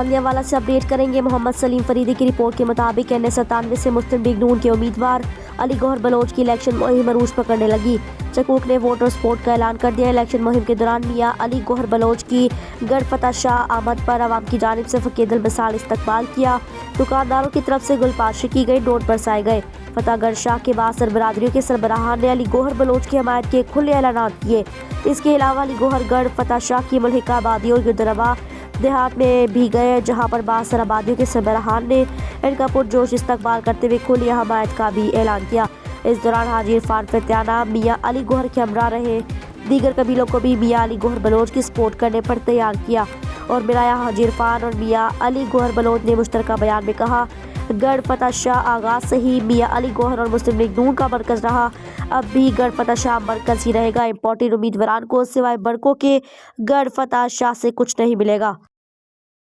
जांगियावाला से अपडेट करेंगे। मोहम्मद सलीम फरीदी की रिपोर्ट के मुताबिक NA97 से मुस्लिम लीग नून के उम्मीदवार अली गौहर बलोच की इलेक्शन मुहिम अरूज पकड़ने लगी। चकूक ने वोटर सपोर्ट का ऐलान कर दिया। इलेक्शन मुहिम के दौरान मियां अली गौहर बलोच की गढ़ फतह शाह आमद पर आवाम की जानिब से फकीदल मिसाल इस्तकबाल किया। दुकानदारों की तरफ से गुलपाशी की गई, नोट बरसाए गए। फतहगढ़ शाह के बाद सरबरादरियों के सरबराहान ने अली गौहर बलोच की हमायत के खुले ऐलान किए। इसके अलावा अली गौहर गढ़ फतह शाह की मुल्हिका आबादी और गुजरवा देहात में भी गए, जहां पर बासर आबादियों के सरबराहान ने इनका पुरजोश इस्तकबाल करते हुए खुली हमायत का भी ऐलान किया। इस दौरान हाजी इरफान फतेयाना मियां अली गौहर के हमरा रहे। दीगर कबीलों को भी मियां अली गौहर बलोच की सपोर्ट करने पर तैयार किया और मिलाया। हाजी इरफान और मियां अली गौहर बलोच ने मुश्तरका बयान में कहा, गढ़ फतह शाह आगाज से ही मियां अली गौहर और मुस्लिम लीग नून का मरकज रहा, अब भी गढ़ फतह शाह मरकज ही रहेगा। इम्पोर्टेड उम्मीदवार को सिवाय बड़कों के गढ़ फतह शाह से कुछ नहीं मिलेगा।